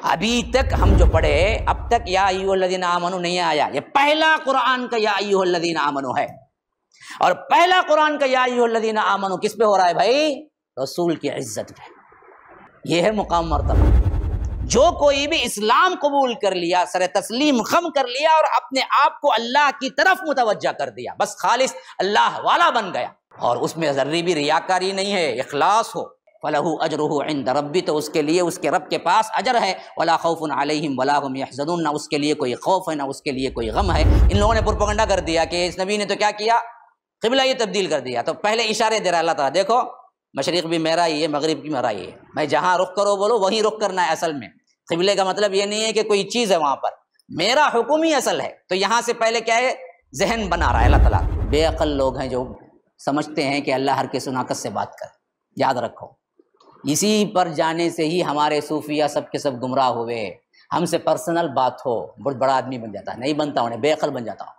ابھی تک ہم جو پڑھے اب تک یا ایھا الذین آمنوا نہیں آیا، یہ پہلا قرآن کا یا ایھا الذین آمنوا ہے، اور پہلا قرآن کا یا ایھا الذین آمنوا کس پہ ہو رہا ہے بھائی؟ رسول کی عزت پہ۔ یہ ہے مقام مرتبہ۔ جو کوئی بھی اسلام قبول کر لیا، سر تسلیم خم کر لیا اور اپنے آپ کو اللہ کی طرف متوجہ کر دیا، بس خالص اللہ والا بن گیا، اور اس میں ذرے بھی ریاکاری نہیں ہے، اخلاص ہو، فَلَهُ أَجْرُهُ عِنْدَ رَبِّهِ، تو اس کے لیے اس کے رب کے پاس اجر ہے، وَلَا خَوْفٌ عَلَيْهِمْ وَلَا هُمْ يَحْزَنُونَ، نہ اس کے لیے کوئی خوف ہے نہ اس کے لیے کوئی غم ہے۔ ان لوگوں نے پروپیگنڈا کر دیا کہ اس نبی نے تو کیا کیا، قبلہ یہ تبدیل کر دیا، تو پہلے اشارے دے رہا اللہ تعالیٰ، دیکھو مشرق بھی میرا ہی ہے، مغرب بھی میرا ہی ہے، میں جہاں رخ کرو بولو وہیں رخ کرنا ہے۔ اصل میں قبلے کا مطلب یہ نہیں ہے کہ کوئی چیز ہے وہاں پر، میرا حکم ہی اصل ہے، تو یہاں سے پہلے کیا ہے، ذہن بنا رہا ہے اللہ تعالیٰ۔ بے عقل لوگ ہیں جو سمجھتے ہیں کہ اللہ ہر کے سناکت سے بات کرے، یاد رکھو اسی پر جانے سے ہی ہمارے صوفیہ سب کے سب گمراہ ہوئے۔ ہم سے پرسنل بات ہو بہت بڑا آدمی بن جاتا ہے، نہیں بنتا، انہیں بے عقل بن جاتا ہوں،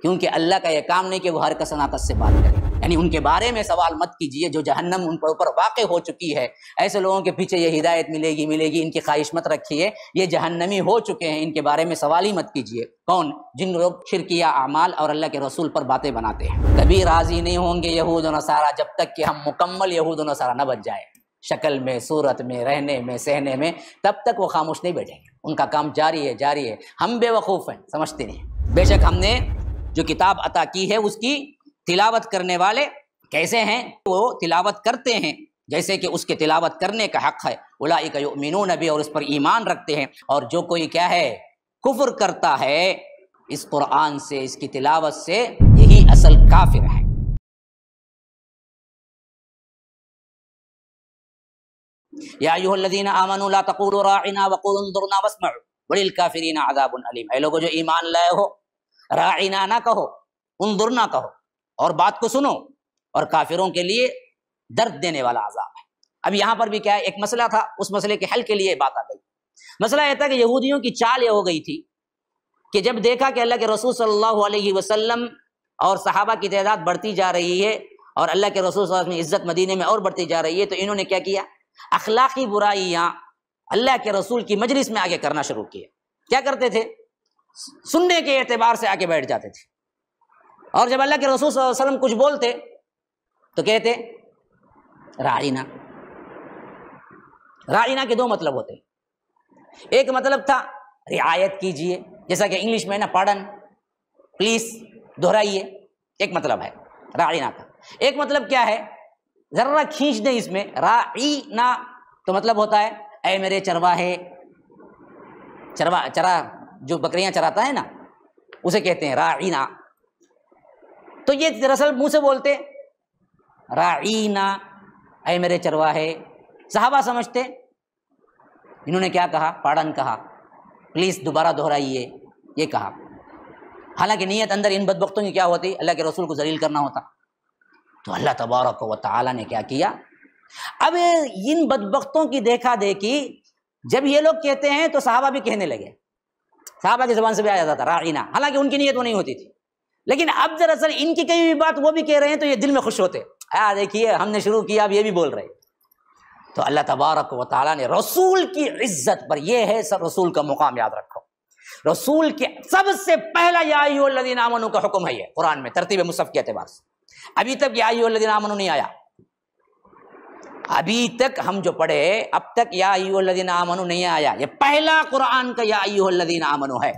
کیونکہ اللہ کا یہ کام نہیں کہ وہ ہر کا سناکت سے بات کرے۔ یعنی ان کے بارے میں سوال مت کیجئے، جو جہنم ان پر اوپر واقع ہو چکی ہے، ایسے لوگوں کے پیچھے یہ ہدایت ملے گی ان کی خواہش مت رکھیے، یہ جہنمی ہو چکے ہیں، ان کے بارے میں سوال ہی مت کیجئے۔ کون؟ جن لوگ شرکیہ اعمال اور اللہ کے رسول پر باتیں بناتے ہیں۔ کبھی راضی نہیں ہوں گے یہود و نصارہ جب تک کہ ہم مکمل یہود و نصارہ نہ بن جائیں، شکل میں، صورت میں، رہنے میں، سہنے میں، تب تک وہ خاموش نہیں بیٹھیں گے، ان کا کام جاری ہے۔ ہم بے وقوف ہیں، سمجھتے نہیں۔ بے شک ہم نے جو کتاب عطا کی ہے اس کی تلاوت کرنے والے کیسے ہیں؟ وہ تلاوت کرتے ہیں جیسے کہ اس کے تلاوت کرنے کا حق ہے، اولئک یؤمنون بہ، اور اس پر ایمان رکھتے ہیں، اور جو کوئی کیا ہے، کفر کرتا ہے اس قرآن سے، اس کی تلاوت سے، یہی اصل کافر ہے۔ یا ایھا الذین آمنوا لا تقولوا راعنا وقولوا انظرنا واسمعوا وللکافرین عذاب علیم۔ اے لوگوں جو ایمان لائے ہو، راعنا نہ کہو، انظرنا کہو، اور بات کو سنو، اور کافروں کے لیے درد دینے والا عذاب ہے۔ اب یہاں پر بھی کیا ہے، ایک مسئلہ تھا، اس مسئلے کے حل کے لیے بات آ گئی۔ مسئلہ یہ تھا کہ یہودیوں کی چال یہ ہو گئی تھی کہ جب دیکھا کہ اللہ کے رسول صلی اللہ علیہ وسلم اور صحابہ کی تعداد بڑھتی جا رہی ہے، اور اللہ کے رسول صلی اللہ علیہ وسلم کی عزت مدینے میں اور بڑھتی جا رہی ہے، تو انہوں نے کیا کیا، اخلاقی برائیاں اللہ کے رسول کی مجلس میں آگے کرنا شروع کیے۔ کیا کرتے تھے؟ سننے کے اعتبار سے آگے بیٹھ جاتے تھے، اور جب اللہ کے رسول صلی اللہ علیہ وسلم کچھ بولتے تو کہتے راعینا۔ راعینا کے دو مطلب ہوتے ہیں، ایک مطلب تھا رعایت کیجئے، جیسا کہ انگلش میں نا پارڈن، پلیز، دہرائیے، ایک مطلب ہے راعینا کا۔ ایک مطلب کیا ہے، ذرا کھینچ دیں اس میں، راعینا تو مطلب ہوتا ہے اے میرے چرواہے، چرا جو بکریاں چراتا ہے نا اسے کہتے ہیں راعینا۔ تو یہ دراصل منہ سے بولتے راعینا، اے میرے چرواہے، صحابہ سمجھتے انہوں نے کیا کہا، پاڑن کہا، پلیز دوبارہ دہرائیے، یہ کہا، حالانکہ نیت اندر ان بدبختوں کی کیا ہوتی، اللہ کے رسول کو ذلیل کرنا ہوتا۔ تو اللہ تبارک و تعالیٰ نے کیا کیا، اب ان بدبختوں کی دیکھا دیکھی جب یہ لوگ کہتے ہیں تو صحابہ بھی کہنے لگے، صحابہ کی زبان سے بھی آ جاتا تھا راعینا، حالانکہ ان کی نیت وہ نہیں ہوتی تھی، لیکن اب دراصل ان کی کئی بھی بات وہ بھی کہہ رہے ہیں تو یہ دل میں خوش ہوتے، دیکھیے ہم نے شروع کیا اب یہ بھی بول رہے۔ تو اللہ تبارک و تعالیٰ نے رسول کی عزت پر، یہ ہے سب رسول کا مقام، یاد رکھو، رسول کے سب سے پہلا یا ایھا الذین آمنوا کا حکم ہے یہ قرآن میں، ترتیب مصحف کے اعتبار سے۔ ابھی تک یا ایھا الذین آمنوا نہیں آیا، ابھی تک ہم جو پڑھے اب تک یا ایھا الذین آمنوا نہیں آیا، یہ پہلا قرآن کا یا ایھا الذین آمنوا ہے،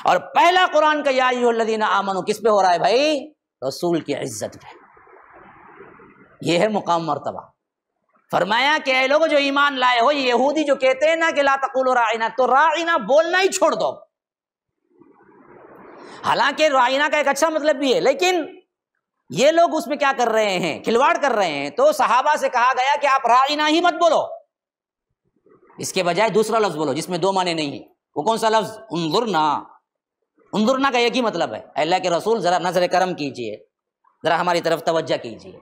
اور پہلا قرآن کا یا ایھا الذین آمنوا کس پہ ہو رہا ہے بھائی؟ رسول کی عزت پہ۔ یہ ہے مقام مرتبہ۔ فرمایا کہ اے لوگوں جو ایمان لائے ہو، یہ یہودی جو کہتے ہیں نا کہ لا تقولوا راعنا، تو راعنا بولنا ہی چھوڑ دو۔ حالانکہ راعنا کا ایک اچھا مطلب بھی ہے، لیکن یہ لوگ اس میں کیا کر رہے ہیں، کھلواڑ کر رہے ہیں۔ تو صحابہ سے کہا گیا کہ آپ راعنا ہی مت بولو، اس کے بجائے دوسرا لفظ بولو جس میں دو معنی نہیں ہیں۔ وہ کون سا لفظ؟ انظرنا۔ انظرنا کا ایک ہی مطلب ہے، اللہ کے رسول ذرا نظر کرم کیجئے، ذرا ہماری طرف توجہ کیجئے۔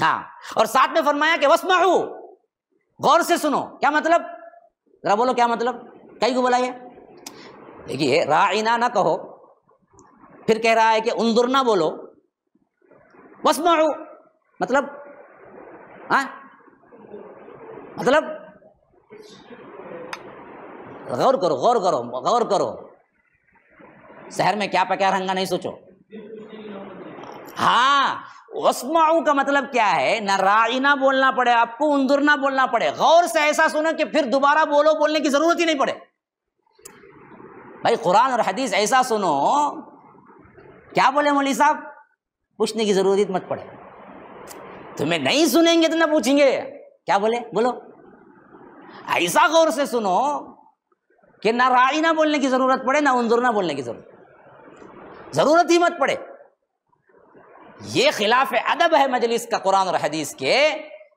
ہاں، اور ساتھ میں فرمایا کہ واسمعوا، غور سے سنو۔ کیا مطلب؟ ذرا بولو کیا مطلب، کئی کو بولا یہ؟ دیکھیے راعنا نہ کہو، پھر کہہ رہا ہے کہ انظرنا بولو، واسمعوا مطلب، ہاں مطلب غور کرو غور کرو غور کرو، شہر میں کیا پکا رہنگا نہیں سوچو۔ ہاں واسمعوا کا مطلب کیا ہے، نہ راعینا بولنا پڑے آپ کو، انظرنا بولنا پڑے، غور سے ایسا سنو کہ پھر دوبارہ بولنے کی ضرورت ہی نہیں پڑے۔ بھائی قرآن اور حدیث ایسا سنو، کیا بولے مولوی صاحب، پوچھنے کی ضرورت مت پڑے۔ تمہیں نہیں سنیں گے تو نہ پوچھیں گے، کیا بولے بولو، ایسا غور سے سنو کہ نہ راعینا بولنے کی ضرورت پڑے، نہ انظرنا بولنے کی ضرورت ہی مت پڑے۔ یہ خلاف ادب ہے مجلس کا قرآن اور حدیث کے،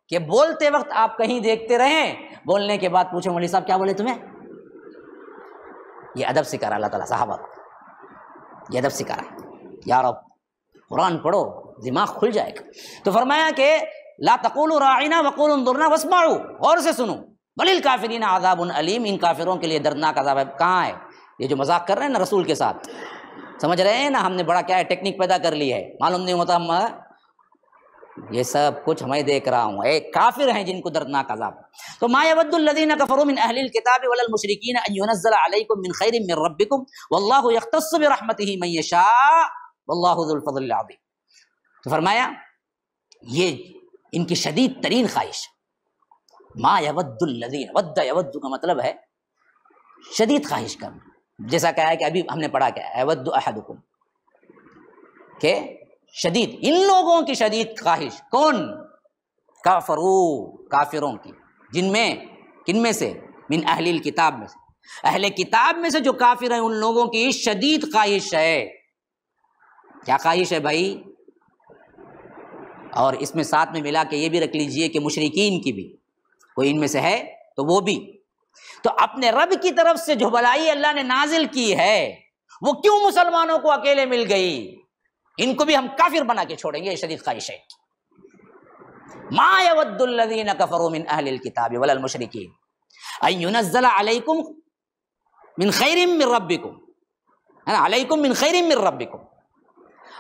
کہ بولتے وقت آپ کہیں دیکھتے رہیں، بولنے کے بعد پوچھیں مولوی صاحب کیا بولے تمہیں۔ یہ ادب سکھا رہا اللہ تعالیٰ صحابہ کو، یہ ادب سکھا رہا ہے۔ یار اب قرآن پڑھو دماغ کھل جائے گا۔ تو فرمایا کہ لا تقولوا راعنا وقولوا انظرنا واسمعوا، غور سے سنو، وللکافرین عذاب علیم، ان کافروں کے لیے دردناک عذاب ہے۔ کہاں ہے یہ جو مذاق کر رہے ہیں نا رسول کے ساتھ، سمجھ رہے ہیں نا، ہم نے بڑا کیا ہے ٹیکنیک پیدا کر لی ہے، معلوم نہیں ہوتا ہم یہ سب کچھ میں دیکھ رہا ہوں، ایک کافر ہیں جن کو دردناک عذاب۔ تو ما یود الذین کفروا من اہل الکتاب ولا المشرکین ان ینزل علیکم من خیر من ربکم واللہ یختص برحمتہ من یشاء واللہ ذو الفضل العظیم۔ تو فرمایا یہ ان کی شدید ترین خواہش، ما یود الذین، ود یود کا مطلب ہے شدید خواہش کرنا، جیسا کہا ہے کہ ابھی ہم نے پڑھا کیا ہے یود احدکم، کہ شدید، ان لوگوں کی شدید خواہش، کون؟ کافروں کی، جن میں کن میں سے؟ من اہل الکتاب میں سے، اہل کتاب میں سے جو کافر ہیں ان لوگوں کی شدید خواہش ہے۔ کیا خواہش ہے بھائی؟ اور اس میں ساتھ میں ملا کے یہ بھی رکھ لیجئے کہ مشرکین کی بھی کوئی ان میں سے ہے تو وہ بھی، تو اپنے رب کی طرف سے جو بھلائی اللہ نے نازل کی ہے وہ کیوں مسلمانوں کو اکیلے مل گئی؟ ان کو بھی ہم کافر بنا کے چھوڑیں گے، یہ شدید خواہش ہے۔ ما یود الذین کفروا من اہل الکتاب ولا المشرکین ان ینزل علیکم من خیر من ربکم، علیکم من خیر من ربکم،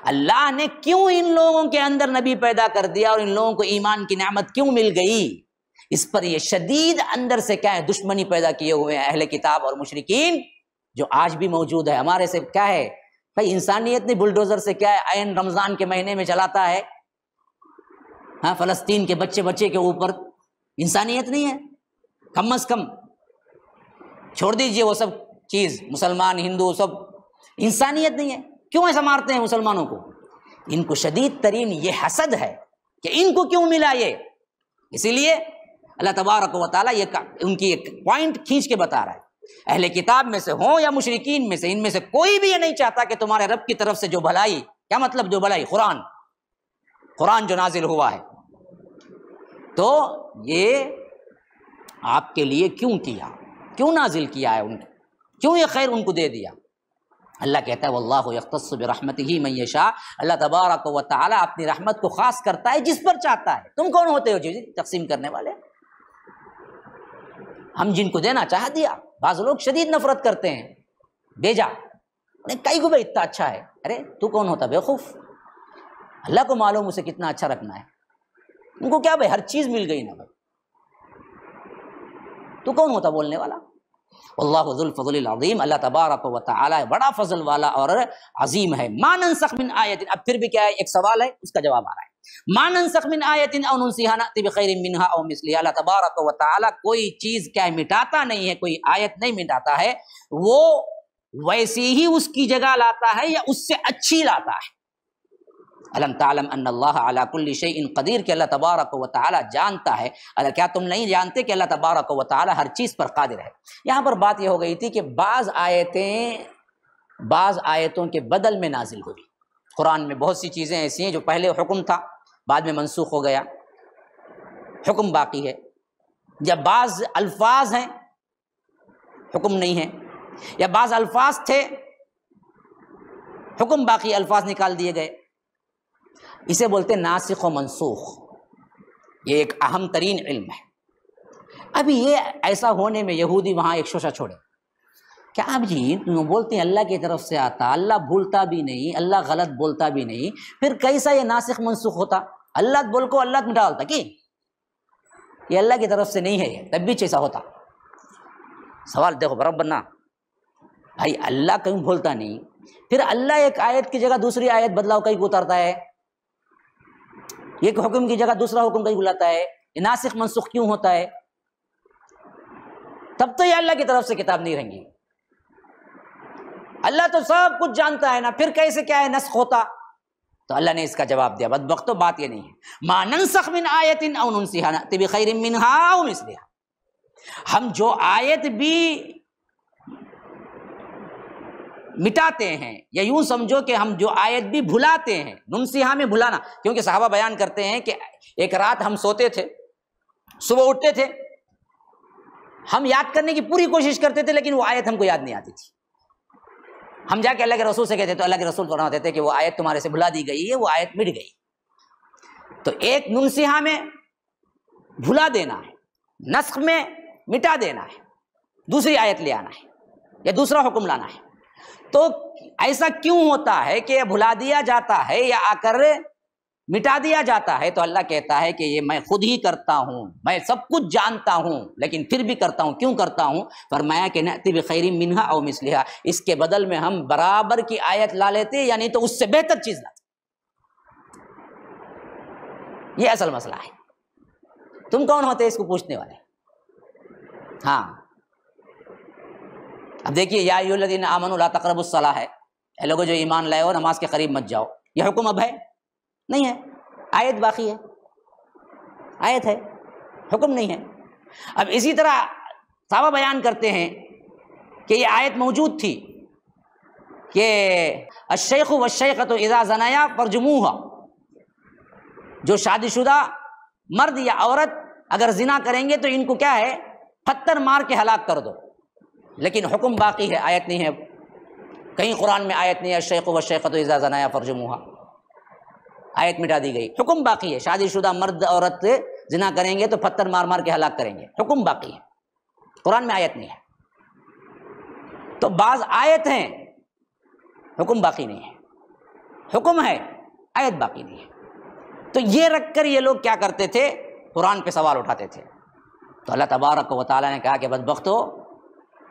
اللہ نے کیوں ان لوگوں کے اندر نبی پیدا کر دیا اور ان لوگوں کو ایمان کی نعمت کیوں مل گئی؟ اس پر یہ شدید اندر سے کیا ہے دشمنی پیدا کیے ہوئے ہیں اہل کتاب اور مشرکین، جو آج بھی موجود ہے ہمارے سے۔ کیا ہے بھائی، انسانیت نے بلڈوزر سے کیا ہے عین رمضان کے مہینے میں چلاتا ہے، ہاں فلسطین کے بچے کے اوپر، انسانیت نہیں ہے کم از کم۔ چھوڑ دیجئے وہ سب چیز، مسلمان ہندو سب، انسانیت نہیں ہے، کیوں ایسا مارتے ہیں مسلمانوں کو؟ ان کو شدید ترین یہ حسد ہے کہ ان کو کیوں ملا یہ، اسی لیے اللہ تبارک و تعالیٰ یہ ان کی ایک پوائنٹ کھینچ کے بتا رہا ہے، اہل کتاب میں سے ہوں یا مشرکین میں سے، ان میں سے کوئی بھی یہ نہیں چاہتا کہ تمہارے رب کی طرف سے جو بھلائی، کیا مطلب جو بھلائی؟ قرآن جو نازل ہوا ہے، تو یہ آپ کے لیے کیوں کیا، کیوں نازل کیا ہے، ان کیوں یہ خیر ان کو دے دیا؟ اللہ کہتا ہے واللہ یختص برحمتہ من یشاء، اللہ تبارک و تعالی اپنی رحمت کو خاص کرتا ہے جس پر چاہتا ہے۔ تم کون ہوتے ہو جی تقسیم کرنے والے؟ ہم جن کو دینا چاہ دیا۔ بعض لوگ شدید نفرت کرتے ہیں، بیجا کئی کو بھی اتنا اچھا ہے، ارے تو کون ہوتا بیوقوف؟ اللہ کو معلوم اسے کتنا اچھا رکھنا ہے، ان کو کیا بھائی ہر چیز مل گئی نا بھائی، تو کون ہوتا بولنے والا؟ واللہ ذو الفضل العظیم، اللہ تبارک و تعالی بڑا فضل والا اور عظیم ہے۔ ما ننسخ من آیت، اب پھر بھی کیا ہے ایک سوال ہے اس کا جواب آ رہا ہے، ما ننسخ من آیت او ننسیھا نأتی بخیر منھا او مثلھا، اللہ تبارک و تعالی کوئی چیز کیا ہے مٹاتا نہیں ہے، کوئی آیت نہیں مٹاتا ہے، وہ ویسی ہی اس کی جگہ لاتا ہے یا اس سے اچھی لاتا ہے۔ الم تعلم ان اللہ علی کل شیء قدیر، کہ اللہ تبارک و تعالی جانتا ہے، کیا تم نہیں جانتے کہ اللہ تبارک و تعالی ہر چیز پر قادر ہے۔ یہاں پر بات یہ ہو گئی تھی کہ بعض آیتوں کے بدل میں نازل ہوئی۔ قرآن میں بہت سی چیزیں ایسی ہیں جو پہلے حکم تھا بعد میں منسوخ ہو گیا، حکم باقی ہے، یا بعض الفاظ ہیں حکم نہیں ہے، یا بعض الفاظ تھے حکم باقی، الفاظ نکال دیے گئے، اسے بولتے ناسخ و منسوخ۔ یہ ایک اہم ترین علم ہے۔ ابھی یہ ایسا ہونے میں یہودی وہاں ایک شوشہ چھوڑے، کیا آپ جی بولتے ہیں اللہ کی طرف سے آتا، اللہ بھولتا بھی نہیں، اللہ غلط بولتا بھی نہیں، پھر کیسا یہ ناسخ منسوخ ہوتا؟ اللہ بول کو اللہ مٹا ڈالتا کہ یہ اللہ کی طرف سے نہیں ہے، یہ تب بھی ایسا ہوتا۔ سوال دیکھو برابر نا بھائی، اللہ کہیں بولتا نہیں، پھر اللہ ایک آیت کی جگہ دوسری آیت بدلاؤ کہیں کو اتارتا ہے، ایک حکم کی جگہ دوسرا حکم کہیں بلاتا ہے، یہ ناسخ منسوخ کیوں ہوتا ہے؟ تب تو یہ اللہ کی طرف سے کتاب نہیں رہیں گی۔ اللہ تو سب کچھ جانتا ہے نا، پھر کیسے کیا ہے نسخ ہوتا؟ تو اللہ نے اس کا جواب دیا، بدبختو بات یہ نہیں ہے، ما ننسخ من آیت او ننسها نأتی بخیر منها او مثلها، ہم جو آیت بھی مٹاتے ہیں، یا یوں سمجھو کہ ہم جو آیت بھی بھلاتے ہیں، ننسیہا میں بھلانا، کیونکہ صحابہ بیان کرتے ہیں کہ ایک رات ہم سوتے تھے، صبح اٹھتے تھے، ہم یاد کرنے کی پوری کوشش کرتے تھے لیکن وہ آیت ہم کو یاد نہیں آتی تھی، ہم جا کے اللہ کے رسول سے کہتے تو اللہ کے رسول فرماتے تھے کہ وہ آیت تمہارے سے بھلا دی گئی ہے، وہ آیت مٹ گئی۔ تو ایک ننسیہا میں بھلا دینا ہے، نسخ میں مٹا دینا ہے، دوسری آیت لے آنا ہے یا دوسرا حکم لانا ہے۔ تو ایسا کیوں ہوتا ہے کہ بھلا دیا جاتا ہے یا آ کر مٹا دیا جاتا ہے؟ تو اللہ کہتا ہے کہ یہ میں خود ہی کرتا ہوں، میں سب کچھ جانتا ہوں لیکن پھر بھی کرتا ہوں۔ کیوں کرتا ہوں؟ فرمایا کہ نأتی بخیر منہا او مثلہا، اس کے بدل میں ہم برابر کی آیت لا لیتے یا نہیں تو اس سے بہتر چیز لاتے۔ یہ اصل مسئلہ ہے۔ تم کون ہوتے اس کو پوچھنے والے؟ ہاں، اب دیکھیے، یا ایھا الذین آمنوا لا تقربوا الصلاۃ ہے، اے لوگوں جو ایمان لائے ہو نماز کے قریب مت جاؤ، یہ حکم اب ہے؟ نہیں ہے، آیت باقی ہے، آیت ہے، حکم نہیں ہے۔ اب اسی طرح صحابہ بیان کرتے ہیں کہ یہ آیت موجود تھی کہ الشیخ والشیخۃ اذا زنیا فرجموہا، جو شادی شدہ مرد یا عورت اگر زنا کریں گے تو ان کو کیا ہے، پتھر مار کے ہلاک کر دو، لیکن حکم باقی ہے، آیت نہیں ہے۔ کہیں قرآن میں آیت نہیں ہے الشیخ والشیخۃ اذا زنیا فرجموہا، آیت مٹا دی گئی، حکم باقی ہے، شادی شدہ مرد عورت زنا کریں گے تو پتھر مار مار کے ہلاک کریں گے، حکم باقی ہے، قرآن میں آیت نہیں ہے۔ تو بعض آیت ہیں حکم باقی نہیں ہے، حکم ہے آیت باقی نہیں ہے۔ تو یہ رکھ کر یہ لوگ کیا کرتے تھے، قرآن پہ سوال اٹھاتے تھے۔ تو اللہ تبارک و تعالیٰ نے کہا کہ بدبختو،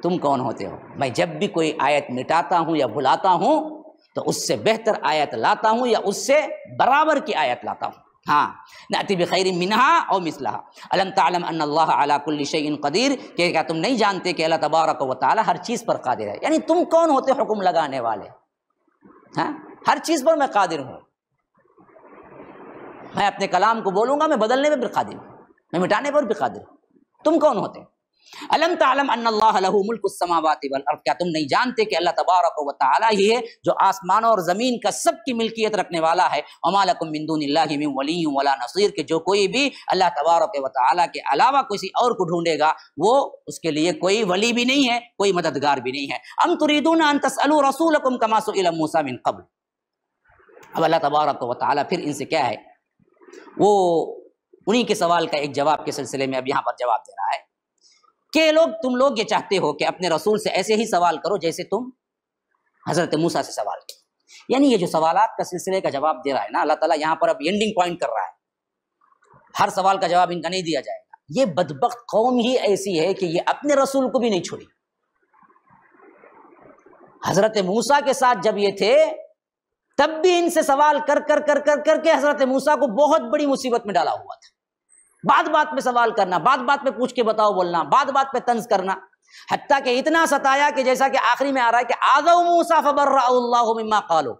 تم کون ہوتے ہو؟ میں جب بھی کوئی آیت مٹاتا ہوں یا بھلاتا ہوں تو اس سے بہتر آیت لاتا ہوں یا اس سے برابر کی آیت لاتا ہوں۔ ہاں، نأتی بخیر منہا او مثلہا، الم تعلم ان اللہ علی کل شیء قدیر، کہ کیا تم نہیں جانتے کہ اللہ تبارک و تعالیٰ ہر چیز پر قادر ہے؟ یعنی تم کون ہوتے حکم لگانے والے؟ ہاں، ہر چیز پر میں قادر ہوں، میں اپنے کلام کو بولوں گا، میں بدلنے میں بھی قادر ہوں، میں مٹانے پر بھی قادر ہوں، تم کون ہوتے؟ الم تعلم ان اللہ لہ ملک السماوات والارض، کیا تم نہیں جانتے کہ اللہ تبارک و تعالیٰ ہی ہے جو آسمانوں اور زمین کا سب کی ملکیت رکھنے والا ہے۔ وما لکم من دون اللہ من ولی ولا نصیر، کہ جو کوئی بھی اللہ تبارک و تعالیٰ کے علاوہ کسی اور کو ڈھونڈے گا وہ اس کے لیے کوئی ولی بھی نہیں ہے، کوئی مددگار بھی نہیں ہے۔ ام تریدون ان تسألوا رسولکم کما سئل موسیٰ من قبل، اب اللہ تبارک و تعالیٰ پھر ان سے کیا ہے، وہ انہی کے سوال کا ایک جواب کے سلسلے میں اب یہاں پر جواب دے رہا ہے کہ تم لوگ یہ چاہتے ہو کہ اپنے رسول سے ایسے ہی سوال کرو جیسے تم حضرت موسیٰ سے سوال کرو۔ یعنی یہ جو سوالات کا سلسلے کا جواب دے رہا ہے نا اللہ تعالیٰ، یہاں پر اب اینڈنگ پوائنٹ کر رہا ہے، ہر سوال کا جواب ان کا نہیں دیا جائے گا۔ یہ بدبخت قوم ہی ایسی ہے کہ یہ اپنے رسول کو بھی نہیں چھوڑی۔ حضرت موسیٰ کے ساتھ جب یہ تھے تب بھی ان سے سوال کر کر کر کر کر کے حضرت موسیٰ کو بہت بڑی مصیبت میں ڈالا ہوا تھا۔ بات بات پہ سوال کرنا، بات بات پہ پوچھ کے بتاؤ بولنا، بات بات پہ طنز کرنا، حتیٰ کہ اتنا ستایا کہ جیسا کہ آخری میں آ رہا ہے کہ آذوا موسیٰ فبرأہ اللہ مما قالوا،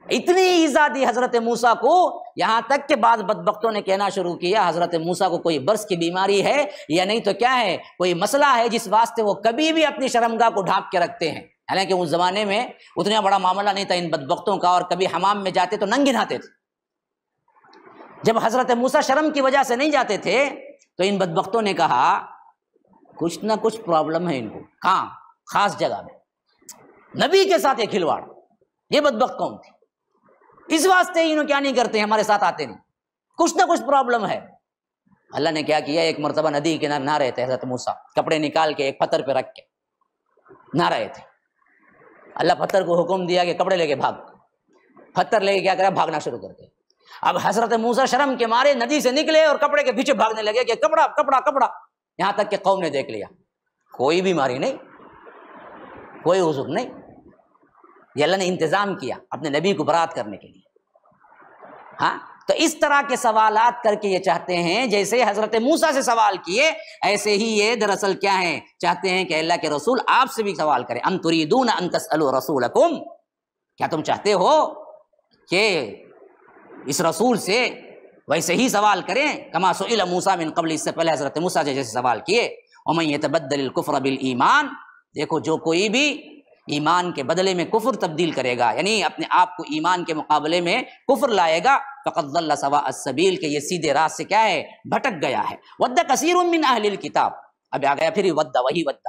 اتنی ایذا دی حضرت موسیٰ کو، یہاں تک کہ بعض بدبختوں نے کہنا شروع کیا حضرت موسیٰ کو کوئی برس کی بیماری ہے یا نہیں تو کیا ہے، کوئی مسئلہ ہے جس واسطے وہ کبھی بھی اپنی شرمگاہ کو ڈھانپ کے رکھتے ہیں۔ حالانکہ اس زمانے میں اتنا بڑا معاملہ نہیں تھا ان بدبختوں کا، اور کبھی حمام میں جاتے تو ننگے نہاتے تھے۔ جب حضرت موسیٰ شرم کی وجہ سے نہیں جاتے تھے تو ان بدبختوں نے کہا کچھ نہ کچھ پرابلم ہے ان کو، کہاں؟ خاص جگہ میں، نبی کے ساتھ ایک کھلواڑ۔ یہ بدبخت قوم تھی، اس واسطے انہوں کیا نہیں کرتے، ہمارے ساتھ آتے نہیں، کچھ نہ کچھ پرابلم ہے۔ اللہ نے کیا کیا، ایک مرتبہ ندی کے کنارے نہا رہے تھے حضرت موسیٰ، کپڑے نکال کے ایک پتھر پہ رکھ کے نہا رہے تھے۔ اللہ پتھر کو حکم دیا کہ کپڑے لے کے بھاگ، پتھر لے کے کیا کرا، بھاگنا شروع کر دیا۔ اب حضرت موسیٰ شرم کے مارے ندی سے نکلے اور کپڑے کے پیچھے بھاگنے لگے کہ کپڑا کپڑا کپڑا، یہاں تک کہ قوم نے دیکھ لیا۔ کوئی بیماری نہیں، کوئی عذر نہیں، یہ اللہ نے انتظام کیا اپنے نبی کو برات کرنے کے لیے۔ ہاں تو اس طرح کے سوالات کر کے یہ چاہتے ہیں، جیسے حضرت موسیٰ سے سوال کیے ایسے ہی یہ دراصل کیا ہیں، چاہتے ہیں کہ اللہ کے رسول آپ سے بھی سوال کریں۔ ام تريدون ان تسألوا رسولکم، کیا تم چاہتے ہو کہ اس رسول سے ویسے ہی سوال کریں، کما سئل موسیٰ من قبل، اس سے پہلے حضرت موسیٰ جیسے سوال کیے۔ ومن يتبدل الكفر بالایمان، دیکھو جو کوئی بھی ایمان کے بدلے میں کفر تبدیل کرے گا، یعنی اپنے آپ کو ایمان کے مقابلے میں کفر لائے گا، فقد ضل سواء السبیل، کہ یہ سیدھے راہ سے کیا ہے، بھٹک گیا ہے۔ ود کثیر من اہل الکتاب، اب آ گیا پھر ود، وہی ود،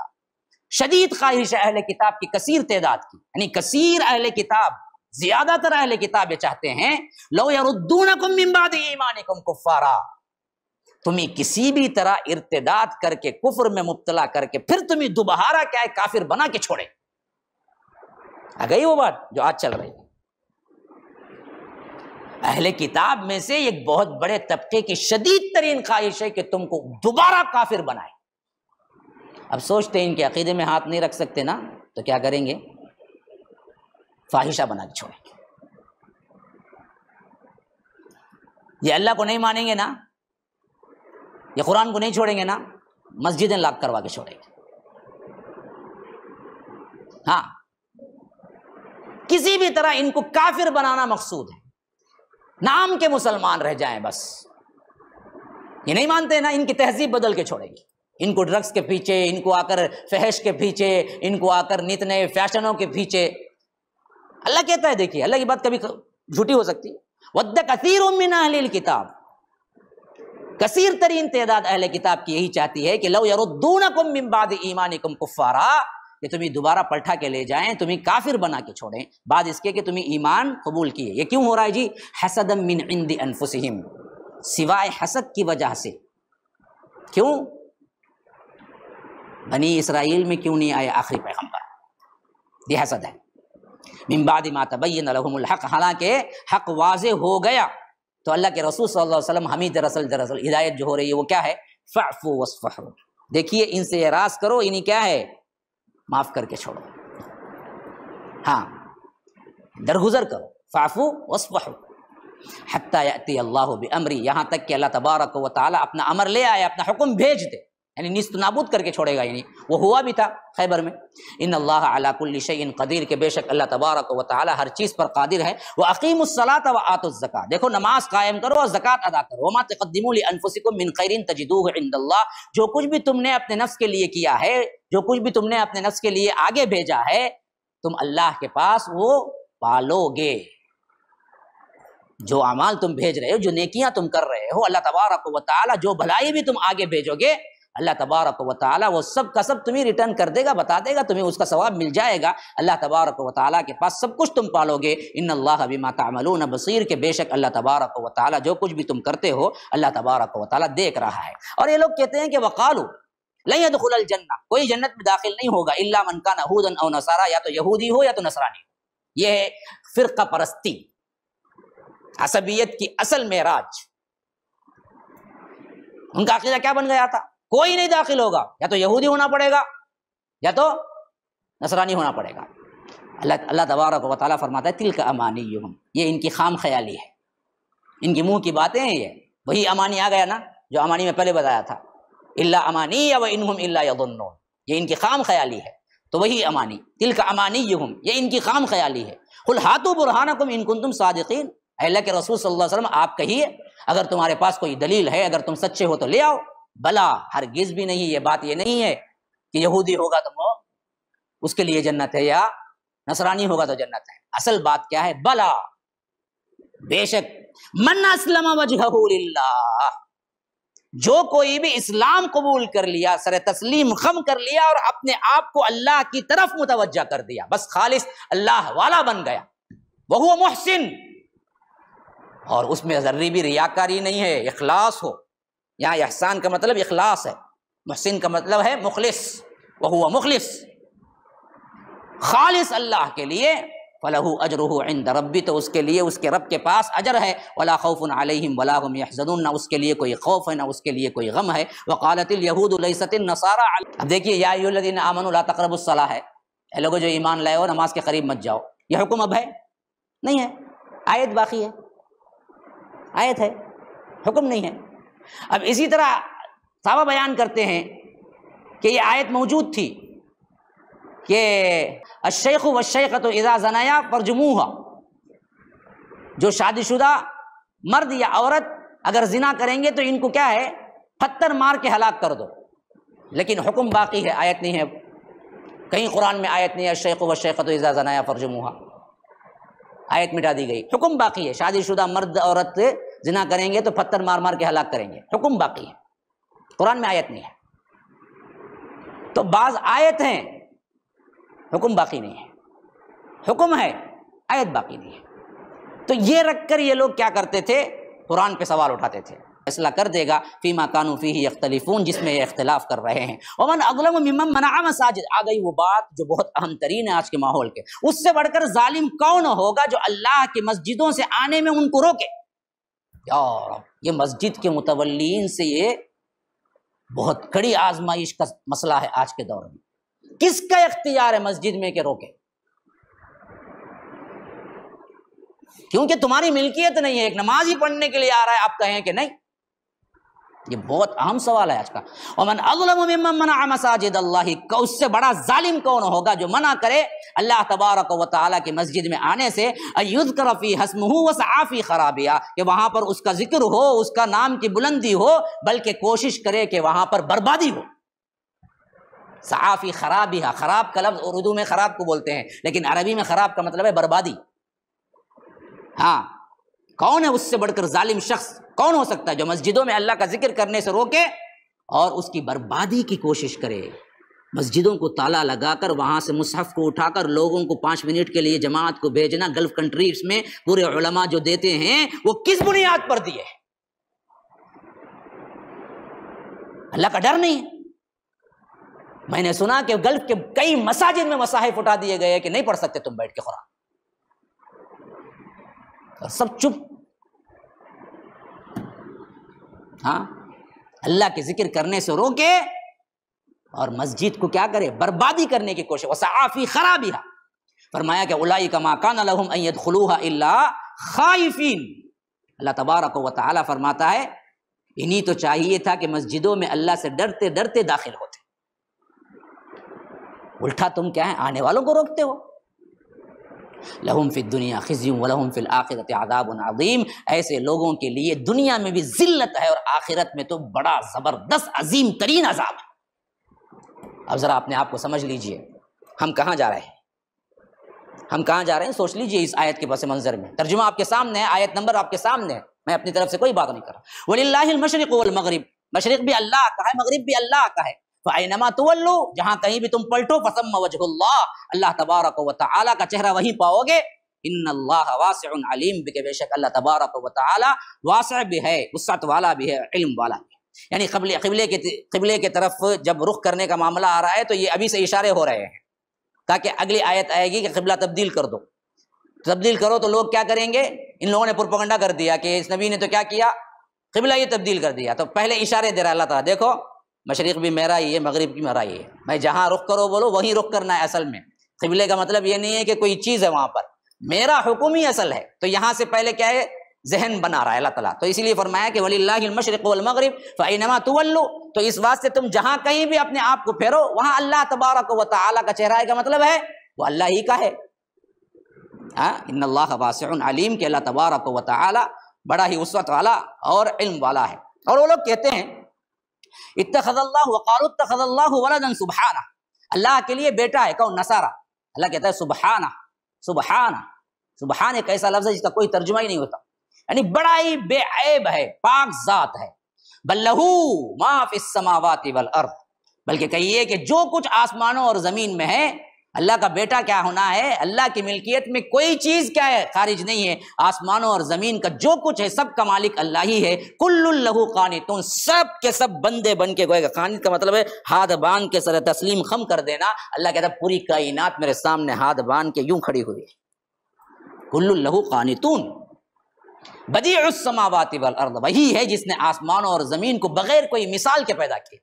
شدید خواہش اہل کتاب کی، کثیر تعداد کی، یعنی کثیر اہل کتاب، زیادہ تر اہل کتاب یہ چاہتے ہیں، لو یردونکم من بعد ایمانکم کفارا، تمہیں کسی بھی طرح ارتداد کر کے کفر میں مبتلا کر کے پھر تمہیں دوبارہ کیا ہے کافر بنا کے چھوڑے۔ آ گئی وہ بات جو آج چل رہی ہے۔ اہل کتاب میں سے ایک بہت بڑے طبقے کی شدید ترین خواہش ہے کہ تم کو دوبارہ کافر بنائے۔ اب سوچتے ہیں ان کے عقیدے میں ہاتھ نہیں رکھ سکتے نا، تو کیا کریں گے، فاحشہ بنا کے چھوڑیں گے۔ یہ اللہ کو نہیں مانیں گے نا، یہ قرآن کو نہیں چھوڑیں گے نا، مسجدیں لاک کروا کے چھوڑیں گے۔ ہاں کسی بھی طرح ان کو کافر بنانا مقصود ہے، نام کے مسلمان رہ جائیں بس۔ یہ نہیں مانتے نا، ان کی تہذیب بدل کے چھوڑیں گے، ان کو ڈرگس کے پیچھے، ان کو آ کر فحش کے پیچھے، ان کو آ کر نت نئے فیشنوں کے پیچھے۔ اللہ کہتا ہے، دیکھیے اللہ کی بات کبھی جھوٹی ہو سکتی ہے۔ ود کثیر من اہل الکتاب، کثیر ترین تعداد اہل کتاب کی یہی چاہتی ہے کہ لو یردونکم من بعد ایمانکم کفارا، کہ تمہیں دوبارہ پلٹا کے لے جائیں، تمہیں کافر بنا کے چھوڑیں بعد اس کے کہ تمہیں ایمان قبول کیے۔ یہ کیوں ہو رہا ہے جی؟ حسدا من عند انفسہم، سوائے حسد کی وجہ سے۔ کیوں؟ بنی اسرائیل میں کیوں نہیں آئے آخری پیغمبر؟ یہ حسد ہے۔ من بعد ما تبین لهم الحق، حالانکہ حق واضح ہو گیا تو اللہ کے رسول صلی اللہ علیہ وسلم ہمیں دراصل ہدایت جو ہو رہی ہے وہ کیا ہے؟ فاعفوا واصفحوا، دیکھیے ان سے اعراض کرو، انہیں کیا ہے، معاف کر کے چھوڑو، ہاں درگزر کرو، فاعفوا واصفحوا حتی یأتی اللہ بامری، یہاں تک کہ اللہ تبارک و تعالی اپنا امر لے آئے، اپنا حکم بھیج دے، یعنی نیست نابود کر کے چھوڑے گا۔ یعنی وہ ہوا بھی تھا خیبر میں۔ ان اللہ علی کل شیء قدیر، کہ بے شک اللہ تبارک و تعالی ہر چیز پر قادر ہے۔ واقیموا الصلاۃ وآتوا الزکاۃ، دیکھو نماز قائم کرو اور زکوٰۃ ادا کرو۔ وما تقدموا لانفسکم من خیر تجدوہ عند اللہ، جو کچھ بھی تم نے اپنے نفس کے لیے کیا ہے، جو کچھ بھی تم نے اپنے نفس کے لیے آگے بھیجا ہے، تم اللہ کے پاس وہ پالو گے۔ جو اعمال تم بھیج رہے ہو، جو نیکیاں تم کر رہے ہو، اللہ تبارک و تعالی جو بھلائی بھی تم آگے بھیجو گے، اللہ تبارک و تعالی وہ سب کا سب تمہیں ریٹرن کر دے گا، بتا دے گا، تمہیں اس کا ثواب مل جائے گا۔ اللہ تبارک و تعالی کے پاس سب کچھ تم پالو گے۔ ان اللہ بما تعملون بصیر، کہ بے شک اللہ تبارک و تعالی جو کچھ بھی تم کرتے ہو اللہ تبارک و تعالی دیکھ رہا ہے۔ اور یہ لوگ کہتے ہیں کہ وقالوا لن يدخل الجنہ، کوئی جنت میں داخل نہیں ہوگا الا من کان یہودا او نصارا، یا تو یہودی ہو یا تو نصرانی ہو۔ یہ ہے فرقہ پرستی، عصبیت کی اصل معراج۔ ان کا عقیدہ کیا بن گیا تھا؟ کوئی نہیں داخل ہوگا، یا تو یہودی ہونا پڑے گا یا تو نصرانی ہونا پڑے گا۔ اللہ تبارک و تعالیٰ فرماتا ہے تلک امانیہم، یہ ان کی خام خیالی ہے، ان کی منہ کی باتیں ہیں، یہ وہی امانی آ گیا نا جو امانی میں پہلے بتایا تھا، الا امانی و انہم الا یظنون، یہ ان کی خام خیالی ہے، تو وہی امانی، تلک امانیہم، یہ ان کی خام خیالی ہے۔ قل ہاتوا برہانکم ان کنتم صادقین، اے اللہ کے رسول صلی اللہ علیہ وسلم آپ کہیے اگر تمہارے پاس کوئی دلیل ہے، اگر تم سچے ہو تو لے آؤ۔ بلا، ہرگز بھی نہیں، یہ بات یہ نہیں ہے کہ یہودی ہوگا تو وہ اس کے لیے جنت ہے، یا نصرانی ہوگا تو جنت ہے۔ اصل بات کیا ہے؟ بلا، بے شک، من اسلم وجہہ للہ، جو کوئی بھی اسلام قبول کر لیا، سر تسلیم خم کر لیا اور اپنے آپ کو اللہ کی طرف متوجہ کر دیا، بس خالص اللہ والا بن گیا، وہو محسن، اور اس میں ذرہ بھی ریاکاری نہیں ہے، اخلاص ہو۔ یہاں احسان کا مطلب اخلاص ہے، محسن کا مطلب ہے مخلص، وہو مخلص، خالص اللہ کے لیے، فلہ اجرہ عند ربی، تو اس کے لیے اس کے رب کے پاس اجر ہے، ولا خوف علیہم ولا هم يحزنون، نہ اس کے لیے کوئی خوف ہے نہ اس کے لیے کوئی غم ہے۔ وقالت الیہود لیست النصارى، اب دیکھیے یا ایھا الذین آمنوا لا تقربوا الصلاۃ ہے، اے لوگوں جو ایمان لائے ہو نماز کے قریب مت جاؤ، یہ حکم اب ہے؟ نہیں ہے، آیت باقی ہے، آیت ہے، حکم نہیں ہے۔ اب اسی طرح صحابہ بیان کرتے ہیں کہ یہ آیت موجود تھی کہ الشیخ والشیخۃ اذا زنیا فرجموہا، جو شادی شدہ مرد یا عورت اگر زنا کریں گے تو ان کو کیا ہے، پتھر مار کے ہلاک کر دو، لیکن حکم باقی ہے، آیت نہیں ہے، کہیں قرآن میں آیت نہیں ہے الشیخ والشیخۃ اذا زنیا فرجموہا، آیت مٹا دی گئی، حکم باقی ہے، شادی شدہ مرد عورت زنا کریں گے تو پتھر مار مار کے ہلاک کریں گے، حکم باقی ہے، قرآن میں آیت نہیں ہے۔ تو بعض آیت ہیں حکم باقی نہیں ہے، حکم ہے آیت باقی نہیں ہے، تو یہ رکھ کر یہ لوگ کیا کرتے تھے، قرآن پہ سوال اٹھاتے تھے۔ فیصلہ کر دے گا فیما کانوا فیہ یختلفون، جس میں یہ اختلاف کر رہے ہیں۔ ومن اظلم ممن منع مساجد، آ گئی وہ بات جو بہت اہم ترین ہے آج کے ماحول کے، اس سے بڑھ کر ظالم کون ہوگا جو اللہ کی مسجدوں سے آنے میں ان کو روکے۔ یار یہ مسجد کے متولین سے یہ بہت کڑی آزمائش کا مسئلہ ہے آج کے دور میں، کس کا اختیار ہے مسجد میں کہ روکے؟ کیونکہ تمہاری ملکیت نہیں ہے، ایک نماز ہی پڑھنے کے لیے آ رہا ہے، آپ کہیں کہ نہیں؟ یہ بہت اہم سوال ہے آج کا۔ ومن اظلم ممن منع مساجد اللہ، اس سے بڑا ظالم کون ہوگا جو منع کرے اللہ تبارک و تعالیٰ کی مسجد میں آنے سے، یذکر فیہا اسمہ وسعی فی خرابہا، کہ وہاں پر اس کا ذکر ہو، اس کا نام کی بلندی ہو، بلکہ کوشش کرے کہ وہاں پر بربادی ہو۔ سعی فی خرابہا، خراب کا لفظ اردو میں خراب کو بولتے ہیں، لیکن عربی میں خراب کا مطلب ہے بربادی۔ ہاں، کون ہے اس سے بڑھ کر ظالم شخص، کون ہو سکتا ہے جو مسجدوں میں اللہ کا ذکر کرنے سے روکے اور اس کی بربادی کی کوشش کرے؟ مسجدوں کو تالا لگا کر وہاں سے مصحف کو اٹھا کر لوگوں کو 5 منٹ کے لیے جماعت کو بھیجنا، گلف کنٹریز میں پورے علماء جو دیتے ہیں وہ کس بنیاد پر دیے؟ اللہ کا ڈر نہیں ہے؟ میں نے سنا کہ گلف کے کئی مساجد میں مصاحف اٹھا دیے گئے کہ نہیں پڑھ سکتے تم بیٹھ کے قرآن، اور سب چپ۔ ہاں، اللہ کے ذکر کرنے سے روکے اور مسجد کو کیا کرے، بربادی کرنے کی کوشش۔ وسعی فی خرابہا، فرمایا کہ اولئک ما کان لهم ان يدخلوها الا خائفین۔ اللہ تبارک و تعالی فرماتا ہے انہی تو چاہیے تھا کہ مسجدوں میں اللہ سے ڈرتے ڈرتے داخل ہوتے، الٹا تم کیا ہے، آنے والوں کو روکتے ہو۔ لہم فی الدنیا خزی ولہم فی الآخرۃ عذاب عظیم، ایسے لوگوں کے لیے دنیا میں بھی ذلت ہے اور آخرت میں تو بڑا زبردست عظیم ترین عذاب ہے۔ اب ذرا اپنے آپ کو سمجھ لیجئے، ہم کہاں جا رہے ہیں، ہم کہاں جا رہے ہیں، سوچ لیجئے اس آیت کے پس منظر میں۔ ترجمہ آپ کے سامنے ہے، آیت نمبر آپ کے سامنے ہے، میں اپنی طرف سے کوئی بات نہیں کر رہا۔ وَلِلَّهِ الْمَشْرِقُ وَالْمَغْرِبُ، مشرق بھی اللہ کا ہے، مغرب بھی اللہ کا ہے۔ فَأَيْنَمَا تُوَلُّوا، جہاں کہیں بھی تم پلٹو، فَثَمَّ وَجْهُ اللَّهِ، اللہ تبارک و تعالیٰ کا چہرہ وہیں پاؤ گے۔ ان اللہ واسع علیم، بے شک اللہ تبارک و تعالی واسع بھی ہے، وسعت والا بھی ہے، علم والا بھی ہے۔ یعنی قبلے کے طرف جب رخ کرنے کا معاملہ آ رہا ہے تو یہ ابھی سے اشارے ہو رہے ہیں، تاکہ اگلی آیت آئے گی کہ قبلہ تبدیل کر دو، تبدیل کرو تو لوگ کیا کریں گے، ان لوگوں نے پروپیگنڈا کر دیا کہ اس نبی نے تو کیا کیا، قبلہ یہ تبدیل کر دیا۔ تو پہلے اشارے دے رہا ہے اللہ تعالیٰ، دیکھو مشرق بھی میرا ہی ہے، مغرب بھی میرا ہی ہے، میں جہاں رخ کرو بولو وہیں رخ کرنا ہے۔ اصل میں قبلے کا مطلب یہ نہیں ہے کہ کوئی چیز ہے وہاں پر، میرا حکم ہی اصل ہے۔ تو یہاں سے پہلے کیا ہے، ذہن بنا رہا ہے اللہ تعالیٰ، تو اسی لیے فرمایا کہ وَلِلَّهِ الْمَشْرِقُ وَالْمَغْرِبُ فَأَيْنَمَا تُوَلُّوا، تو اس واسطے تم جہاں کہیں بھی اپنے آپ کو پھیرو وہاں اللہ تبارک و تعالیٰ کا چہرہ کا مطلب ہے وہ اللہ ہی کا ہے۔ ان اللہ واسع علیم، کہ اللہ تبارک و تعالیٰ بڑا ہی وسعت والا اور علم والا ہے۔ اور وہ لوگ کہتے ہیں اتخذ اللہ، وقالوا اتخذ اللہ ولدا سبحانہ، اللہ کے لیے بیٹا ہے، کون، نصارہ۔ اللہ کہتا ہے سبحانہ، سبحانہ، سبحان ایک ایسا لفظ ہے جس کا کوئی ترجمہ ہی نہیں ہوتا، یعنی بڑا ہی بے عیب ہے، پاک ذات ہے۔ بل لہ ما فی السماوات والارض، بلکہ کہیے کہ جو کچھ آسمانوں اور زمین میں ہے اللہ کا بیٹا کیا ہونا ہے، اللہ کی ملکیت میں کوئی چیز کیا ہے خارج نہیں ہے، آسمانوں اور زمین کا جو کچھ ہے سب کا مالک اللہ ہی ہے۔ کل لہ قانتون، سب کے سب بندے بن کے گوئے گا، قانت کا مطلب ہے ہاتھ باندھ کے سر تسلیم خم کر دینا۔ اللہ کہتا ہے پوری کائنات میرے سامنے ہاتھ باندھ کے یوں کھڑی ہوئی ہے، کل لہ قانتون بدیع السماوات والارض، وہی ہے جس نے آسمانوں اور زمین کو بغیر کوئی مثال کے پیدا کیا.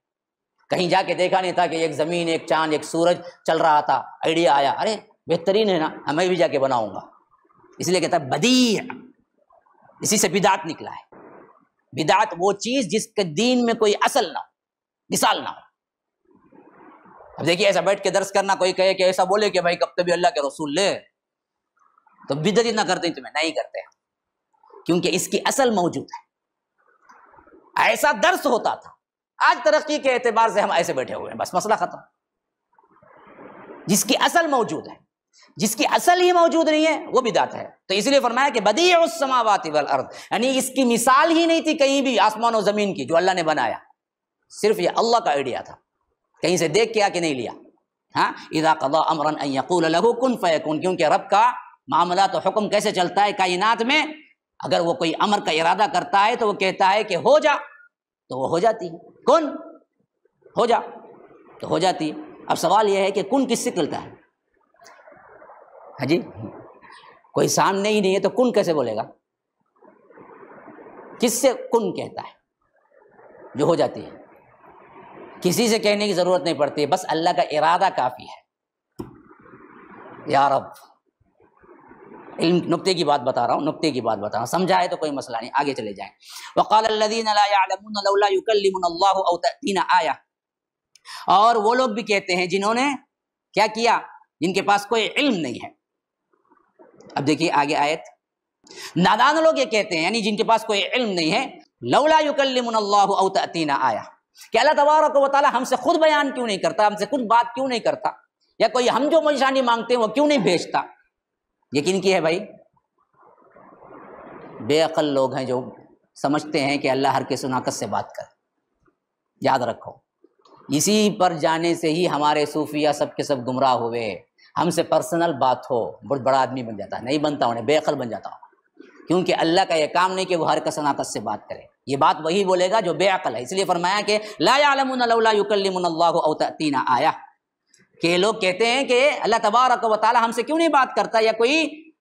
کہیں جا کے دیکھا نہیں تھا کہ ایک زمین، ایک چاند، ایک سورج چل رہا تھا، آئیڈیا آیا ارے بہترین ہے نا، میں بھی جا کے بناؤں گا. اس لیے کہتا ہے بدیع. اسی سے بدعت نکلا ہے. بدعت وہ چیز جس کے دین میں کوئی اصل نہ ہو، مثال نہ ہو. اب دیکھیے ایسا بیٹھ کے درس کرنا، کوئی کہے کہ ایسا بولے کہ بھائی کب کبھی اللہ کے رسول لے، تو بدعت نہ کرتے تمہیں نہیں کرتے، کیونکہ اس کی اصل موجود ہے. ایسا درس ہوتا تھا. آج ترقی کے اعتبار سے ہم ایسے بیٹھے ہوئے ہیں، بس مسئلہ ختم. جس کی اصل موجود ہے، جس کی اصل ہی موجود نہیں ہے وہ بدعت ہے. تو اس لیے فرمایا کہ بدیع السماوات والارض، یعنی اس کی مثال ہی نہیں تھی کہیں بھی آسمان و زمین کی جو اللہ نے بنایا. صرف یہ اللہ کا آئیڈیا تھا، کہیں سے دیکھ کے آ کے نہیں لیا. ہاں، اذا قضى امرا ان يقول له كن فيكون، کیونکہ رب کا معاملات و حکم کیسے چلتا ہے کائنات میں، اگر وہ کوئی امر کا ارادہ کرتا ہے تو وہ کہتا ہے کہ ہو جا تو وہ ہو جاتی ہے، کن ہو جا تو ہو جاتی ہے. اب سوال یہ ہے کہ کن کس سے چلتا ہے؟ ہاں جی، کوئی سامنے ہی نہیں ہے تو کن کیسے بولے گا؟ کس سے کن کہتا ہے جو ہو جاتی ہے؟ کسی سے کہنے کی ضرورت نہیں پڑتی ہے، بس اللہ کا ارادہ کافی ہے. یا رب، علم نقطے کی بات بتا رہا ہوں، نقطے کی بات بتا رہا ہوں، سمجھا ہے تو کوئی مسئلہ نہیں، آگے چلے جائیں. وقال الذين لا يعلمون لولا يكلمنا الله او تأتينا آية، اور وہ لوگ بھی کہتے ہیں جنہوں نے کیا کیا، جن کے پاس کوئی علم نہیں ہے. اب دیکھیے آگے آیت، نادان لوگ یہ کہتے ہیں، یعنی جن کے پاس کوئی علم نہیں ہے، لولا يكلمنا الله او تأتينا آية، کہ اللہ تبارک و تعالی ہم سے خود بیان کیوں نہیں کرتا، ہم سے خود بات کیوں نہیں کرتا، یا کوئی ہم جو نشانی مانگتے ہیں وہ کیوں نہیں بھیجتا. یہ کن کی ہے بھائی؟ بے عقل لوگ ہیں جو سمجھتے ہیں کہ اللہ ہر کس ناقص سے بات کرے. یاد رکھو، اسی پر جانے سے ہی ہمارے صوفیہ سب کے سب گمراہ ہوئے. ہم سے پرسنل بات ہو بہت بڑا آدمی بن جاتا ہے، نہیں بنتا انہیں، بے عقل بن جاتا ہوں، کیونکہ اللہ کا یہ کام نہیں کہ وہ ہر کس ناقص سے بات کرے. یہ بات وہی بولے گا جو بے عقل ہے. اس لیے فرمایا کہ لا يعلمون لولا يكلمنا الله او تأتينا آية، کہ لوگ کہتے ہیں کہ اللہ تبارک و تعالی ہم سے کیوں نہیں بات کرتا، یا کوئی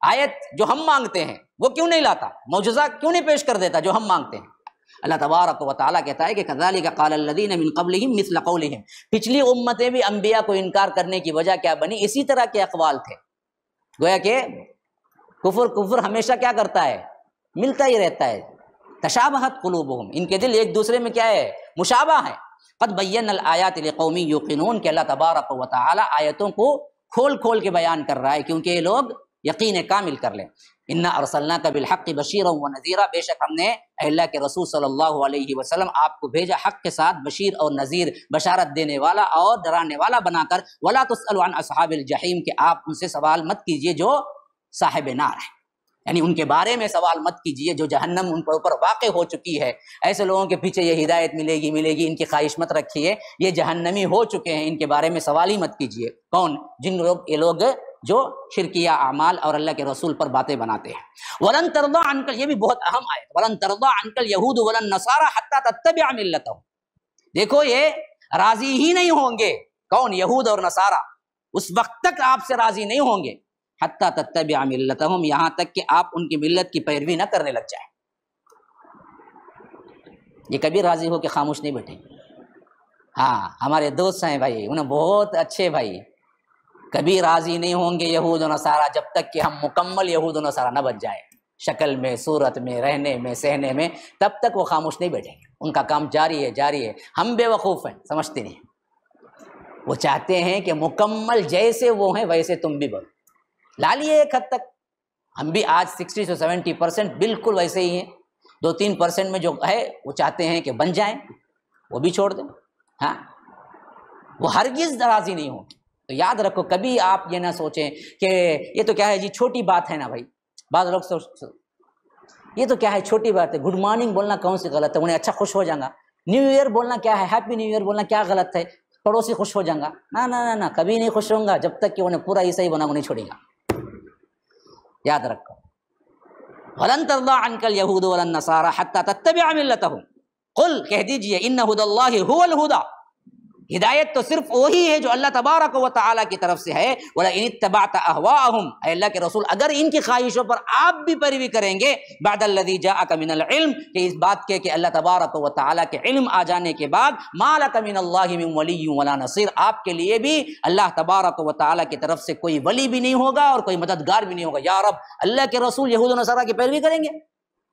آیت جو ہم مانگتے ہیں وہ کیوں نہیں لاتا، معجزہ کیوں نہیں پیش کر دیتا جو ہم مانگتے ہیں. اللہ تبارک و تعالیٰ کہتا ہے کہ كذلك قال الذين من قبلهم مثل قولهم، پچھلی امتیں بھی انبیاء کو انکار کرنے کی وجہ کیا بنی، اسی طرح کے اقوال تھے. گویا کہ کفر ہمیشہ کیا کرتا ہے، ملتا ہی رہتا ہے. تشابہت قلوبہم، ان کے دل ایک دوسرے میں کیا ہے، مشابہ ہے. قد بینا الآیات لقوم یوقنون، کہ اللہ تبارک و تعالی آیتوں کو کھول کھول کے بیان کر رہا ہے کیونکہ یہ لوگ یقین کامل کر لیں. انا ارسلناک بالحق بشیرا ونذیرا، بے شک ہم نے اے اللہ کے رسول صلی اللہ علیہ وسلم آپ کو بھیجا حق کے ساتھ، بشیر اور نذیر، بشارت دینے والا اور ڈرانے والا بنا کر. ولا تسألوا عن اصحاب الجحیم، کہ آپ ان سے سوال مت کیجئے جو صاحب نار ہیں، یعنی ان کے بارے میں سوال مت کیجئے جو جہنم ان کے اوپر واقع ہو چکی ہے. ایسے لوگوں کے پیچھے یہ ہدایت ملے گی ان کی خواہش مت رکھیے، یہ جہنمی ہو چکے ہیں، ان کے بارے میں سوال ہی مت کیجئے. کون؟ جن لوگ، یہ لوگ جو شرکیہ اعمال اور اللہ کے رسول پر باتیں بناتے ہیں. ولن ترضى عنك، یہ بھی بہت اہم آیت، ولن ترضى عنك اليهود ولا النصارى حتى تتبع ملتهم. دیکھو یہ راضی ہی نہیں ہوں گے، کون؟ یہود اور نصارہ، اس وقت تک آپ سے راضی نہیں ہوں گے، حتى تتبع ملتهم، یہاں تک کہ آپ ان کی ملت کی پیروی نہ کرنے لگ جائیں. یہ کبھی راضی ہو کے خاموش نہیں بیٹھیں. ہاں، ہمارے دوست ہیں بھائی، انہیں بہت اچھے بھائی، کبھی راضی نہیں ہوں گے یہود و نصارہ جب تک کہ ہم مکمل یہود و نصارہ نہ بن جائیں، شکل میں، صورت میں، رہنے میں، سہنے میں، تب تک وہ خاموش نہیں بیٹھیں گے. ان کا کام جاری ہے. ہم بے وقوف ہیں، سمجھتے نہیں. وہ چاہتے ہیں کہ مکمل جیسے وہ ہیں ویسے تم بھی بنو. لا لیے ایک حد تک، ہم بھی آج 60 سے 70% بالکل ویسے ہی ہیں. 2-3% میں جو ہے وہ چاہتے ہیں کہ بن جائیں، وہ بھی چھوڑ دیں. ہاں، وہ ہرگز راضی نہیں ہوں. تو یاد رکھو، کبھی آپ یہ نہ سوچیں کہ یہ تو کیا ہے جی، چھوٹی بات ہے نا بھائی. بعض لوگ یہ تو کیا ہے، چھوٹی بات ہے، گڈ مارننگ بولنا کون سی غلط ہے، انہیں اچھا خوش ہو جائیں گا. نیو ایئر بولنا کیا ہے، ہیپی نیو ایئر بولنا کیا غلط ہے، پڑوسی خوش ہو جائیں گا. نہ، کبھی نہیں خوش ہوں گا جب تک کہ انہیں پورا عیسائی بنا کو نہیں چھوڑیں گا. یاد رکھو، ولن ترضى عنك اليهود ولا النصارى حتى تتبع ملتهم. قل، کہہ دیجئے، ان هدى الله هو الهدى، ہدایت تو صرف وہی ہے جو اللہ تبارک و تعالیٰ کی طرف سے ہے۔ وَلَئِنِ اتَّبَعْتَ أَهْوَاءَهُمْ، اے اللہ کے رسول اگر ان کی خواہشوں پر آپ بھی پیروی کریں گے، بعد الذی جاءک من العلم، کہ اس بات کے کہ اللہ تبارک و تعالیٰ کے علم آ جانے کے بعد، ما لک من اللہ من ولی ولا نصیر، آپ کے لیے بھی اللہ تبارک و تعالیٰ کی طرف سے کوئی ولی بھی نہیں ہوگا اور کوئی مددگار بھی نہیں ہوگا۔ یا رب، اللہ کے رسول یہود و نصارہ کی پیروی کریں گے،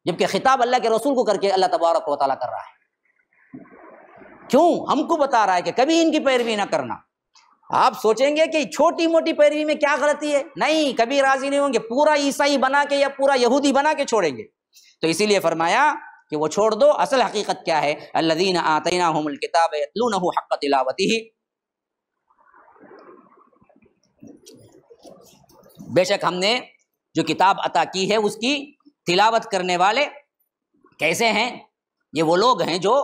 جبکہ خطاب اللہ کے رسول کو کر کے اللہ تبارک و تعالیٰ کر رہا ہے۔ کیوں؟ ہم کو بتا رہا ہے کہ کبھی ان کی پیروی نہ کرنا۔ آپ سوچیں گے کہ چھوٹی موٹی پیروی میں کیا غلطی ہے؟ نہیں، کبھی راضی نہیں ہوں گے، پورا عیسائی بنا کے یا پورا یہودی بنا کے چھوڑیں گے۔ تو اسی لیے فرمایا کہ وہ چھوڑ دو۔ اصل حقیقت کیا ہے؟ الذین آتیناہم الکتاب یتلونہ حق تلاوتہ، بے شک ہم نے جو کتاب عطا کی ہے اس کی تلاوت کرنے والے کیسے ہیں؟ یہ وہ لوگ ہیں جو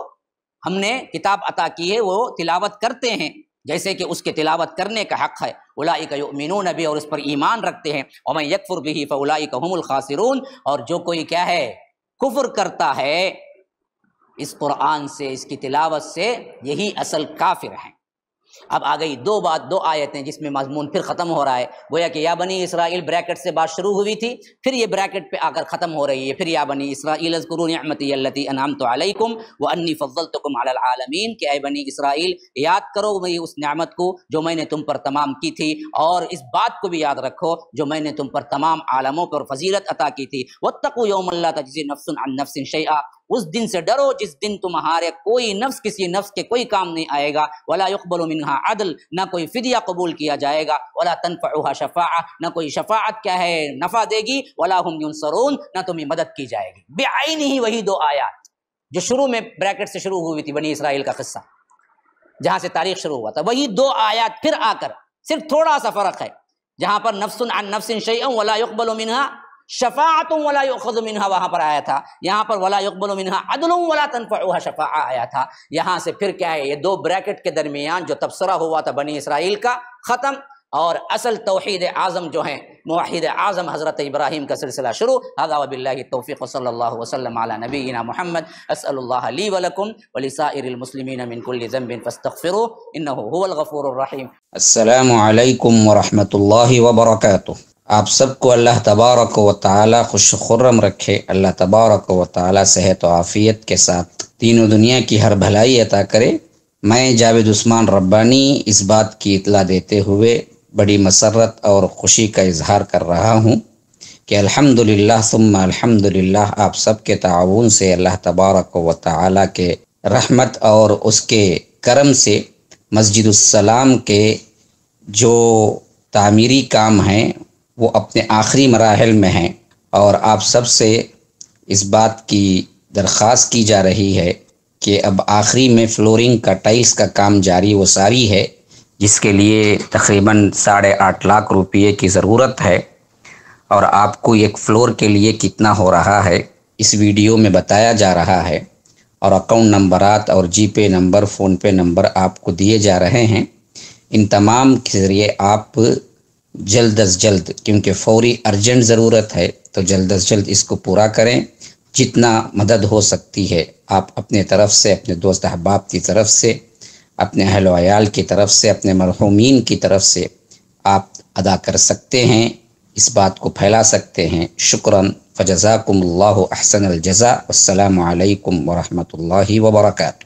ہم نے کتاب عطا کی ہے وہ تلاوت کرتے ہیں جیسے کہ اس کے تلاوت کرنے کا حق ہے۔ اولئک یؤمنون بہ، اور اس پر ایمان رکھتے ہیں۔ ومن یکفر بہ فاولئک هم الخاسرون، اور جو کوئی کیا ہے کفر کرتا ہے اس قرآن سے، اس کی تلاوت سے، یہی اصل کافر ہیں۔ اب آ گئی دو آیتیں جس میں مضمون پھر ختم ہو رہا ہے، گویا کہ یا بنی اسرائیل بریکٹ سے بات شروع ہوئی تھی، پھر یہ بریکٹ پہ آ کر ختم ہو رہی ہے، پھر یا بنی اسرائیل اذکروا نعمتی التی انعمت علیکم وانی فضلتکم علی العالمین، کہ اے بنی اسرائیل یاد کرو میری اس نعمت کو جو میں نے تم پر تمام کی تھی، اور اس بات کو بھی یاد رکھو جو میں نے تم پر تمام عالموں پر فضیلت عطا کی تھی۔ واتقوا یوما لا تجزی نفس عن نفس شیئا، اس دن سے ڈرو جس دن تمہارے کوئی نفس کسی نفس کے کوئی کام نہیں آئے گا، ولا يقبل منها عدل، نہ کوئی فدیہ قبول کیا جائے گا، ولا تنفعها شفاعہ، نہ کوئی شفاعت کیا ہے نفع دے گی، ولا هم ينصرون، نہ تمہیں مدد کی جائے گی۔ بعینہ وہی دو آیات جو شروع میں بریکٹ سے شروع ہوئی تھی، بنی اسرائیل کا قصہ جہاں سے تاریخ شروع ہوا تھا، وہی دو آیات پھر آ کر صرف تھوڑا سا فرق ہے، جہاں پر نفس عن نفس شیئا ولا يقبل منها شفاعت ولا یؤخذ منها وہاں پر آیا تھا، یہاں پر ولا يقبل منها عدل ولا تنفعها شفاعہ آیا تھا۔ یہاں سے پھر کیا ہے، یہ دو بریکٹ کے درمیان جو تبصرہ ہوا تھا بنی اسرائیل کا ختم، اور اصل توحید اعظم جو ہیں موحد اعظم حضرت ابراہیم کا سلسلہ شروع۔ ھذا وباللہ التوفیق وصلی اللہ وسلم علی نبینا محمد۔ اسأل اللہ لی ولکم ولسائر المسلمین من کل ذنب فاستغفروه انہ هو الغفور الرحیم۔ السلام علیکم ورحمۃ اللہ وبرکاتہ۔ آپ سب کو اللہ تبارک و تعالی خوش خرم رکھے، اللہ تبارک و تعالی صحت و عافیت کے ساتھ دین و دنیا کی ہر بھلائی عطا کرے۔ میں جاوید عثمان ربانی اس بات کی اطلاع دیتے ہوئے بڑی مسرت اور خوشی کا اظہار کر رہا ہوں کہ الحمدللہ ثم الحمدللہ آپ سب کے تعاون سے اللہ تبارک و تعالی کے رحمت اور اس کے کرم سے مسجد السلام کے جو تعمیری کام ہیں وہ اپنے آخری مراحل میں ہیں، اور آپ سب سے اس بات کی درخواست کی جا رہی ہے کہ اب آخری میں فلورنگ کا ٹائلز کا کام جاری و ساری ہے، جس کے لیے تقریباً 8.5 لاکھ روپئے کی ضرورت ہے، اور آپ کو ایک فلور کے لیے کتنا ہو رہا ہے اس ویڈیو میں بتایا جا رہا ہے، اور اکاؤنٹ نمبرات اور جی پے نمبر، فون پے نمبر آپ کو دیے جا رہے ہیں۔ ان تمام کے ذریعے آپ جلد از جلد، کیونکہ فوری ارجنٹ ضرورت ہے، تو جلد از جلد اس کو پورا کریں۔ جتنا مدد ہو سکتی ہے آپ اپنے طرف سے، اپنے دوست احباب کی طرف سے، اپنے اہل و عیال کی طرف سے، اپنے مرحومین کی طرف سے آپ ادا کر سکتے ہیں، اس بات کو پھیلا سکتے ہیں۔ شکراً، فجزاکم اللہ احسن الجزاء۔ السلام علیکم ورحمۃ اللہ وبرکاتہ۔